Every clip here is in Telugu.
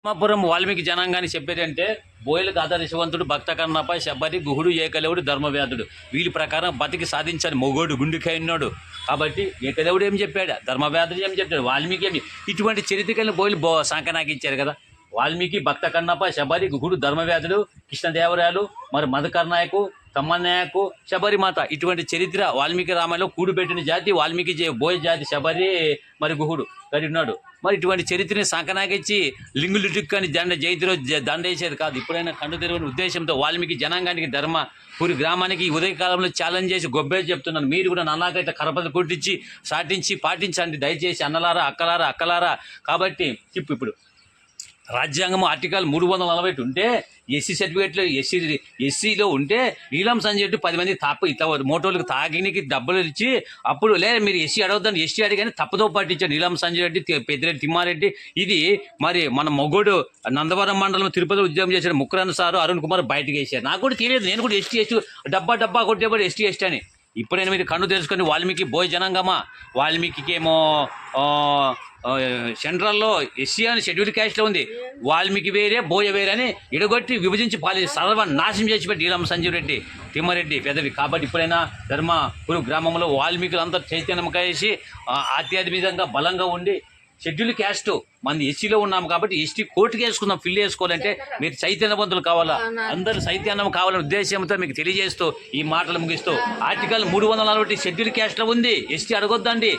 రామాపురం వాల్మీకి జనాంగాన్ని చెప్పేదంటే బోయలకు ఆదర్శవంతుడు భక్త కన్నప శబరి గుహుడు ఏకలవుడు ధర్మవ్యాధుడు వీళ్ళ ప్రకారం బతికి సాధించాలి మొగోడు గుండెకాయన్నాడు. కాబట్టి ఏకలవుడు ఏం చెప్పాడు, ధర్మవ్యాధుడు ఏం చెప్పాడు, వాల్మీకి ఏమి ఇటువంటి చరిత్రకల్ని బోయలు సంకనాకించారు కదా. వాల్మీకి భక్త కన్నప శబరి గుహుడు ధర్మవ్యాధుడు కృష్ణదేవరాయలు మరి మధుకర్నాయకు తమ్మన్నాయకు శబరిమాత ఇటువంటి చరిత్ర వాల్మీకి రామాయణంలో కూడుపెట్టిన జాతి వాల్మీకి బోయ జాతి శబరి మరి గుహుడు ఉన్నాడు. మరి ఇటువంటి చరిత్రని సంకనాకిచ్చి లింగులు టిక్కని జయంతిలో దండ వేసేది కాదు. ఇప్పుడైనా కన్ను తెరవని ఉద్దేశంతో వాల్మీకి జనాంగానికి ధర్మపురి గ్రామానికి ఉదయకాలంలో ఛాలెంజ్ చేసి గొబ్బే చెప్తున్నాను. మీరు కూడా నన్నాకైతే కరపతి కొట్టించి సాటించి పాటించండి దయచేసి అన్నలారా అక్కలారా. కాబట్టి ఇప్పుడు రాజ్యాంగం ఆర్టికల్ 341 ఉంటే ఎస్సీ సర్టిఫికేట్లో ఎస్సీలో ఉంటే నీలం సంజయ్ రెడ్డి 10 మంది ఇట్లా మోటోలకు తాగినికి డబ్బులు ఇచ్చి అప్పుడు మీరు ఎస్సీ అడగద్దని ఎస్టీ అడిగాని తప్పుతో పాటించారు నీలం సంజయ్ రెడ్డి పెద్దిరెడ్డి తిమ్మారెడ్డి. ఇది మరి మన మొగోడు నందవరం మండలం తిరుపతిలో ఉద్యోగం చేశాడు ముక్రాన్ సారు అరుణ్ కుమార్ బయటకు వేశారు. నాకు కూడా తెలియదు, నేను కూడా ఎస్టీ డబ్బా కొట్టేవాడు ఎస్టీ అని. ఇప్పుడైనా మీరు కన్ను తెలుసుకొని వాల్మీకి బోయ్ జనాంగమా వాల్మీకి ఏమో సెంట్రల్లో ఎస్సీ అని షెడ్యూల్ క్యాస్ట్లో ఉంది, వాల్మీకి వేరే బోయ వేరే అని ఇడగొట్టి విభజించి నాశనం చేసి పెట్టి నీలం సంజీవ్ రెడ్డి తిమ్మారెడ్డి పెదవి. కాబట్టి ఇప్పుడైనా ధర్మపురి గ్రామంలో వాల్మీకులు అంతా చైతన్యం వేసి ఆధ్యాత్మికంగా బలంగా ఉండి షెడ్యూల్ క్యాస్ట్ మంది ఎస్సీలో ఉన్నాం కాబట్టి ఎస్టీ కోర్టుకి వేసుకుందాం. ఫిల్ చేసుకోవాలంటే మీరు చైతన్యవంతులు కావాలా, అందరూ చైతన్యం కావాలనే ఉద్దేశంతో మీకు తెలియజేస్తూ ఈ మాటలు ముగిస్తూ ఆర్టికల్ 340 షెడ్యూల్ క్యాస్ట్లో ఉంది, ఎస్టీ అడగొద్దండి,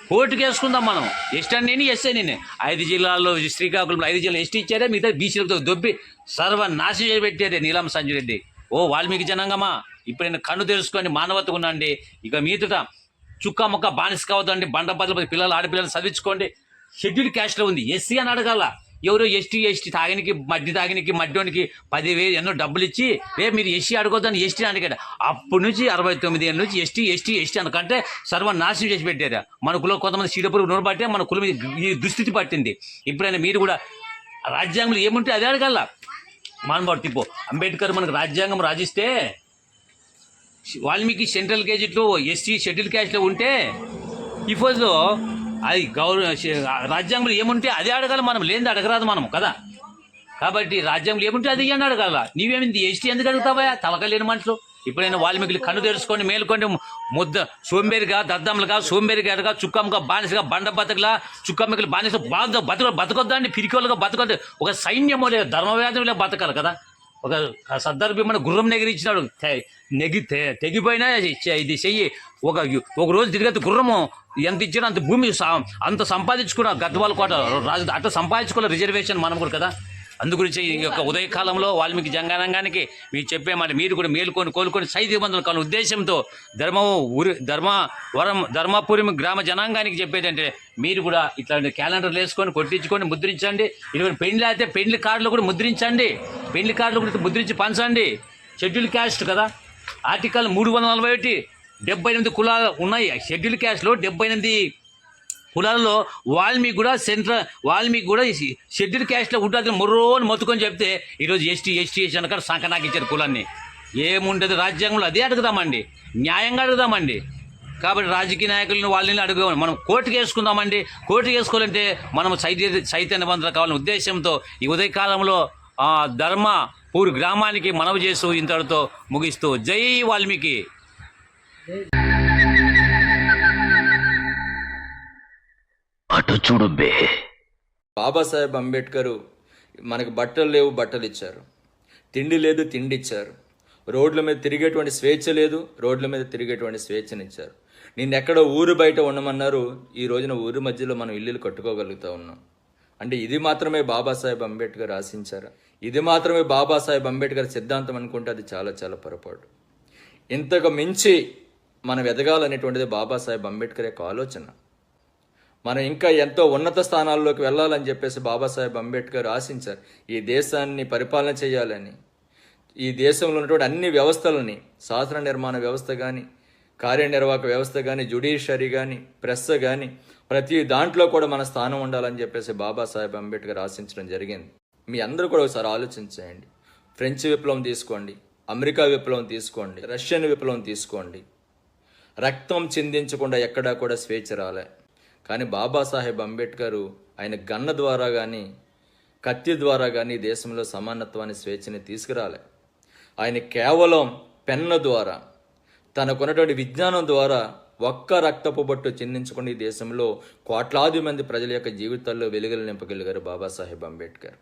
కోర్టుకి వేసుకుందాం మనం. ఎస్టీ అని నేను ఎస్ఐ నేను 5 జిల్లాల్లో శ్రీకాకుళంలో 5 జిల్లాలు ఎస్టీ ఇచ్చారే, మిగతా బీసీలతో దొబ్బి సర్వనాశనం చేసి పెట్టారే నీలం సంజయ్ రెడ్డి. ఓ వాల్మీకి జనాంగమా ఇప్పుడైనా కన్ను తెలుసుకొని మానవతగా ఉండండి. ఇక మీదట చుక్క ముక్క బానిస కావద్దండి, బండ బదులు పిల్లలు ఆడపిల్లలు చదివించుకోండి. షెడ్యూల్ క్యాస్ట్లో ఉంది, ఎస్సీ అని అడగాల. ఎవరో ఎస్టీ తాగినికి మడ్డోనికి 10,000 ఎన్నో డబ్బులు ఇచ్చి మీరు ఎస్సీ అడగొద్దని ఎస్టీ అడిగాడు. అప్పటి నుంచి 69 ఏళ్ళ నుంచి ఎస్టీ అనకంటే సర్వనాశనం చేసి పెట్టారు. మన కులం కొంతమంది సీడపురుగు నూనెబట్టే మన కులం ఈ దుస్థితి పట్టింది. ఇప్పుడైనా మీరు కూడా రాజ్యాంగంలో ఏముంటే అదే అడగాల. మానవాడు తిప్పు అంబేద్కర్ మనకు రాజ్యాంగం రాజిస్తే వాల్మీకి సెంట్రల్ గెజిట్లో ఎస్టీ షెడ్యూల్ క్యాస్ట్లో ఉంటే ఇఫోజు అది రాజ్యాంగంలో ఏముంటే అదే అడగాలి, మనం లేనిది అడగరాదు మనం కదా. కాబట్టి రాజ్యాంగంలో ఏముంటే అది అని అడగాల. నీవేమింది ఎస్టీ ఎందుకు అడుగుతావా తలకలేని మనుషులు. ఇప్పుడైనా వాల్మీకులు కన్ను తెరుచుకొని మేలుకొని సోంబేరిగా దద్దమ్మలుగా సోంబేరిగా చుక్కమ్మగా బానిసగా బండ బతకలా చుక్కమ్మకి బానిస బతకొద్దాన్ని పిరికోలుగా బతకొద్దు. ఒక సైన్యము లేదు ధర్మవ్యాధులే బతకాలి కదా. ఒక సద్దర్భమైన గుర్రం నెగిరిచ్చినాడు, తెగిపోయినా ఇది చెయ్యి. ఒక రోజు తిరిగి గుర్రము ఎంత ఇచ్చినా అంత భూమి అంత సంపాదించుకున్న గద్వాల కోట రాజు అట్లా సంపాదించుకోవాలి రిజర్వేషన్ మనం కూడా కదా. అందుగురించి ఈ యొక్క ఉదయకాలంలో వాల్మీకి జంగానంగానికి మీరు చెప్పే మాట మీరు కూడా మేలుకొని కోలుకొని సైద్యబంధులు కావాలని ఉద్దేశంతో ధర్మపురి గ్రామ జనాంగానికి చెప్పేదంటే మీరు కూడా ఇట్లాంటి క్యాలెండర్లు వేసుకొని కొట్టించుకొని ముద్రించండి. ఇటువంటి పెళ్లి అయితే పెళ్లి కార్డులు కూడా ముద్రించండి, పెళ్లి కార్డులు కూడా ముద్రించి పంచండి. షెడ్యూల్ క్యాస్ట్ కదా, ఆర్టికల్ 341 78 కులాలు ఉన్నాయి. షెడ్యూల్ క్యాస్ట్లో 78 కులాలలో వాల్మీకి కూడా షెడ్యూల్ క్యాస్ట్లో ఉంటుంది. మొర్రోని మొత్తుకొని చెప్తే ఈరోజు ఎస్టీ అనక సంకనాకిచ్చారు కులాన్ని. ఏముంటుంది రాజ్యాంగంలో అదే అడుగుదామండి, న్యాయంగా అడుగుదామండి. కాబట్టి రాజకీయ నాయకులను వాళ్ళని అడుగుదాం, మనం కోర్టుకు వేసుకుందామండి. కోర్టుకు వేసుకోవాలంటే మనం చైతన్యవంతులు కావాలనే ఉద్దేశంతో ఈ ఉదయకాలంలో ధర్మపురి గ్రామానికి మనవి చేస్తూ ఇంతటితో ముగిస్తూ జై వాల్మీకి. అటు చూడు బే. బాబాసాహెబ్ అంబేద్కర్ మనకు బట్టలు లేవు బట్టలు ఇచ్చారు, తిండి లేదు తిండి ఇచ్చారు, రోడ్ల మీద తిరిగేటువంటి స్వేచ్ఛ లేదు రోడ్ల మీద తిరిగేటువంటి స్వేచ్ఛనిచ్చారు. నిన్నెక్కడో ఊరు బయట ఉండమన్నారు, ఈ రోజున ఊరి మధ్యలో మనం ఇల్లులు కట్టుకోగలుగుతూ ఉన్నాం. అంటే ఇది మాత్రమే బాబాసాహెబ్ అంబేద్కర్ ఆశించారా? ఇది మాత్రమే బాబాసాహెబ్ అంబేద్కర్ సిద్ధాంతం అనుకుంటే అది చాలా చాలా పొరపాటు. ఇంతకు మించి మనం ఎదగాలనేటువంటిది బాబాసాహెబ్ అంబేద్కర్ యొక్క ఆలోచన. మనం ఇంకా ఎంతో ఉన్నత స్థానాల్లోకి వెళ్ళాలని చెప్పేసి బాబాసాహెబ్ అంబేద్కర్ ఆశించారు. ఈ దేశాన్ని పరిపాలన చేయాలని, ఈ దేశంలో ఉన్నటువంటి అన్ని వ్యవస్థలని, శాసన నిర్మాణ వ్యవస్థ కానీ, కార్యనిర్వాహక వ్యవస్థ కానీ, జ్యుడిషియరీ కానీ, ప్రెస్ కానీ, ప్రతి దాంట్లో కూడా మన స్థానం ఉండాలని చెప్పేసి బాబాసాహెబ్ అంబేద్కర్ ఆశించడం జరిగింది. మీ అందరూ కూడా ఒకసారి ఆలోచించేయండి. ఫ్రెంచ్ విప్లవం తీసుకోండి, అమెరికా విప్లవం తీసుకోండి, రష్యన్ విప్లవం తీసుకోండి, రక్తం చిందించకుండా ఎక్కడా కూడా స్వేచ్ఛ రాలే. కానీ బాబాసాహెబ్ అంబేద్కర్ ఆయన గన్న ద్వారా కానీ కత్తి ద్వారా కానీ దేశంలో సమానత్వాన్ని స్వేచ్ఛని తీసుకురాలే. ఆయన కేవలం పెన్ను ద్వారా, తనకున్నటువంటి విజ్ఞానం ద్వారా ఒక్క రక్తపు బొట్టు చిందించుకుని ఈ దేశంలో కోట్లాది మంది ప్రజల యొక్క జీవితాల్లో వెలుగులు నింపగలిగారు బాబాసాహెబ్ అంబేద్కర్.